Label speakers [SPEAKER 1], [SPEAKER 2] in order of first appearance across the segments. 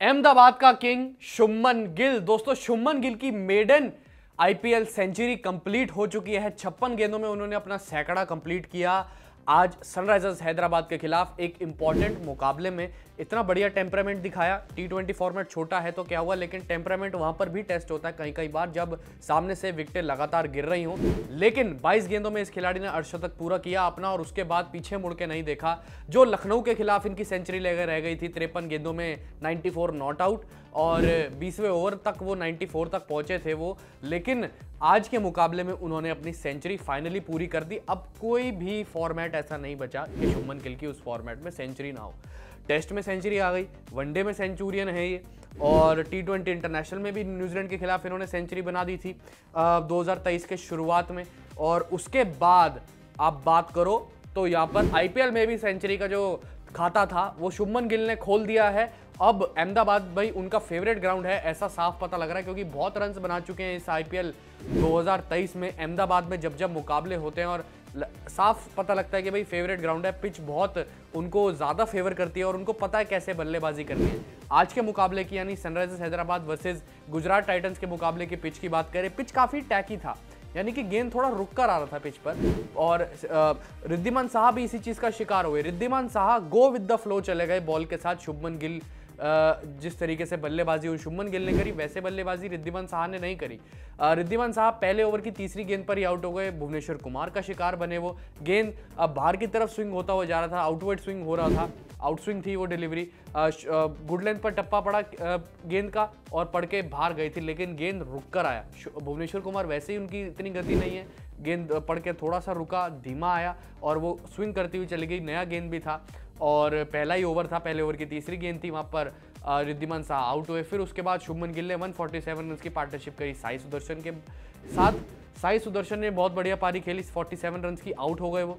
[SPEAKER 1] अहमदाबाद का किंग शुभमन गिल। दोस्तों, शुभमन गिल की मेडन आईपीएल सेंचुरी कंप्लीट हो चुकी है। 56 गेंदों में उन्होंने अपना सैकड़ा कंप्लीट किया। आज सनराइजर्स हैदराबाद के खिलाफ एक इंपॉर्टेंट मुकाबले में इतना बढ़िया टेम्परामेंट दिखाया। टी20 फॉर्मेट छोटा है तो क्या हुआ, लेकिन टेम्परामेंट वहां पर भी टेस्ट होता है कई कई बार जब सामने से विकेटें लगातार गिर रही हों। लेकिन 22 गेंदों में इस खिलाड़ी ने अर्धशतक पूरा किया अपना और उसके बाद पीछे मुड़ के नहीं देखा। जो लखनऊ के खिलाफ इनकी सेंचुरी लेकर रह गई थी 53 गेंदों में 94 नॉट आउट और 20वें ओवर तक वो 94 तक पहुंचे थे वो, लेकिन आज के मुकाबले में उन्होंने अपनी सेंचुरी फाइनली पूरी कर दी। अब कोई भी फॉर्मेट ऐसा नहीं बचा कि शुभमन गिल की उस फॉर्मेट में सेंचुरी ना हो। टेस्ट में सेंचुरी आ गई, वनडे में सेंचुरियन है ये, और टी20 इंटरनेशनल में भी न्यूजीलैंड के खिलाफ इन्होंने सेंचुरी बना दी थी 2023 के शुरुआत में। और उसके बाद आप बात करो तो यहाँ पर आईपीएल में भी सेंचुरी का जो खाता था वो शुभमन गिल ने खोल दिया है। अब अहमदाबाद भाई उनका फेवरेट ग्राउंड है, ऐसा साफ पता लग रहा है, क्योंकि बहुत रन्स बना चुके हैं इस आईपीएल 2023 में। अहमदाबाद में जब जब मुकाबले होते हैं और साफ पता लगता है कि भाई फेवरेट ग्राउंड है, पिच बहुत उनको ज़्यादा फेवर करती है और उनको पता है कैसे बल्लेबाजी करनी है। आज के मुकाबले की यानी Sunrisers Hyderabad versus Gujarat Titans के मुकाबले की पिच की बात करें, पिच काफ़ी टैकी था, यानी कि गेंद थोड़ा रुक कर आ रहा था पिच पर। और रिद्धिमान साहा भी इसी चीज़ का शिकार हुए। Riddhiman Saha go with the flow चले गए बॉल के साथ। शुभमन गिल जिस तरीके से बल्लेबाजी हुई शुभमन गिल ने करी, वैसे बल्लेबाजी रिद्धिमान साहा ने नहीं करी। रिद्धिमान साहा पहले ओवर की तीसरी गेंद पर ही आउट हो गए। भुवनेश्वर कुमार का शिकार बने वो। गेंद बाहर की तरफ स्विंग होता हुआ जा रहा था, आउटवर्ड स्विंग हो रहा था, आउट स्विंग थी वो डिलीवरी। गुड लेंथ पर टप्पा पड़ा गेंद का और पड़ के बाहर गई थी, लेकिन गेंद रुक कर आया। भुवनेश्वर कुमार वैसे ही उनकी इतनी गति नहीं है, गेंद पड़ के थोड़ा सा रुका, धीमा आया और वो स्विंग करती हुई चली गई। नया गेंद भी था और पहला ही ओवर था, पहले ओवर की तीसरी गेंद थी, वहाँ पर रिद्धिमान साहा आउट हुए। फिर उसके बाद शुभमन गिल ने 147 रन की पार्टनरशिप करी साई सुदर्शन के साथ। साई सुदर्शन ने बहुत बढ़िया पारी खेली, 47 रन की आउट हो गए वो।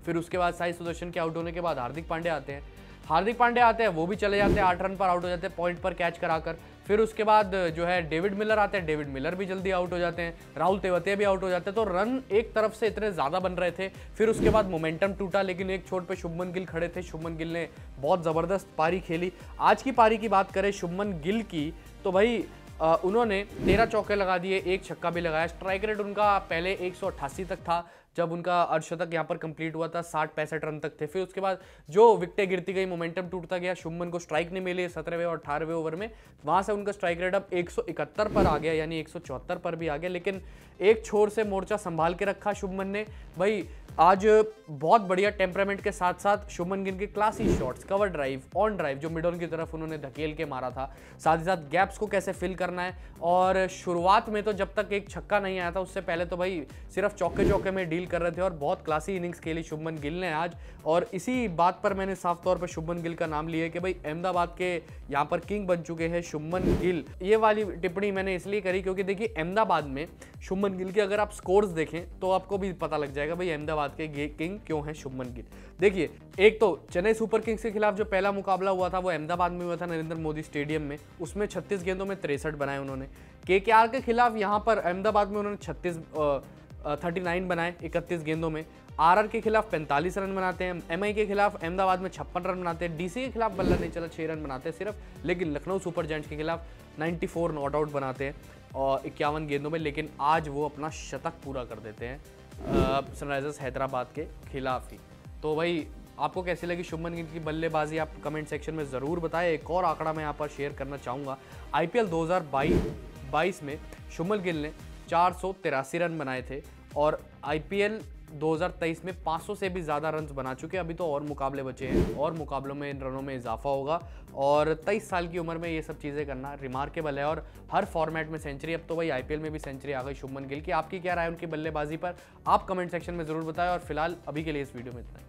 [SPEAKER 1] फिर उसके बाद साई सुदर्शन के आउट होने के बाद हार्दिक पांड्या आते हैं। वो भी चले जाते हैं, 8 रन पर आउट हो जाते हैं पॉइंट पर कैच कराकर। फिर उसके बाद जो है डेविड मिलर आते हैं, डेविड मिलर भी जल्दी आउट हो जाते हैं। राहुल तेवतिया भी आउट हो जाते हैं। तो रन एक तरफ से इतने ज़्यादा बन रहे थे। फिर उसके बाद मोमेंटम टूटा, लेकिन एक छोर पे शुभमन गिल खड़े थे। शुभमन गिल ने बहुत ज़बरदस्त पारी खेली। आज की पारी की बात करें शुभमन गिल की, तो भाई उन्होंने 13 चौके लगा दिए, 1 छक्का भी लगाया। स्ट्राइक रेट उनका पहले 188 तक था जब उनका अर्धशतक यहाँ पर कंप्लीट हुआ था, 60-65 रन तक थे। फिर उसके बाद जो विकेटें गिरती गई, मोमेंटम टूटता गया, शुभमन को स्ट्राइक नहीं मिली 17वें और 18वें ओवर में, वहां से उनका स्ट्राइक रेट अब 171 पर आ गया, यानी 174 पर भी आ गया। लेकिन एक छोर से मोर्चा संभाल के रखा शुभमन ने। भाई आज बहुत बढ़िया टेम्परामेंट के साथ साथ शुभमन गिल के classy shots, cover drive, on drive जो मिड ऑन की तरफ उन्होंने धकेल के मारा था, साथ ही साथ गैप्स को कैसे फिल करना है। और शुरुआत में तो जब तक एक छक्का नहीं आया था उससे पहले तो भाई सिर्फ चौके में डील कर रहे थे और बहुत क्लासी इनिंग्स खेली शुभमन गिल ने आज। और इसी बात पर मैंने साफ तौर पर शुभमन गिल का नाम लिया कि भाई अहमदाबाद के यहाँ पर किंग बन चुके हैं शुभमन गिल। ये वाली टिप्पणी मैंने इसलिए करी क्योंकि देखिए अहमदाबाद में शुभमन गिल के अगर आप स्कोर्स देखें तो आपको भी पता लग जाएगा भाई अहमदाबाद के किंग क्यों है शुभमन गिल। देखिए, एक तो चेन्नई सुपर किंग्स के खिलाफ जो पहला मुकाबला हुआ था वो अहमदाबाद में हुआ था, नरेंद्र मोदी स्टेडियम में। उसमें 36 गेंदों में 63 बनाए उन्होंने। केकेआर के खिलाफ यहाँ पर अहमदाबाद में उन्होंने 39 बनाए 31 गेंदों में। आरआर के खिलाफ 45 रन बनाते हैं। एमआई के खिलाफ अहमदाबाद में 56 रन बनाते हैं। डीसी के खिलाफ बल्ला नहीं चला, 6 रन बनाते हैं सिर्फ। लेकिन लखनऊ सुपर जायंट्स के खिलाफ 94 नॉट आउट बनाते हैं और 51 गेंदों में। लेकिन आज वो अपना शतक पूरा कर देते हैं सनराइजर्स हैदराबाद के खिलाफ ही। तो भाई आपको कैसी लगी शुभमन गिल की बल्लेबाजी, आप कमेंट सेक्शन में ज़रूर बताएं। एक और आंकड़ा मैं यहाँ पर शेयर करना चाहूँगा। आईपीएल 2022 में शुभमन गिल ने 483 रन बनाए थे और आईपीएल 2023 में 500 से भी ज़्यादा रन्स बना चुके हैं। अभी तो और मुकाबले बचे हैं और मुकाबलों में इन रनों में इजाफा होगा और 23 साल की उम्र में ये सब चीज़ें करना रिमार्केबल है और हर फॉर्मेट में सेंचुरी। अब तो भाई आईपीएल में भी सेंचुरी आ गई शुभमन गिल की। आपकी क्या राय उनकी बल्लेबाजी पर, आप कमेंट सेक्शन में ज़रूर बताएं। और फिलहाल अभी के लिए इस वीडियो में इतना ही।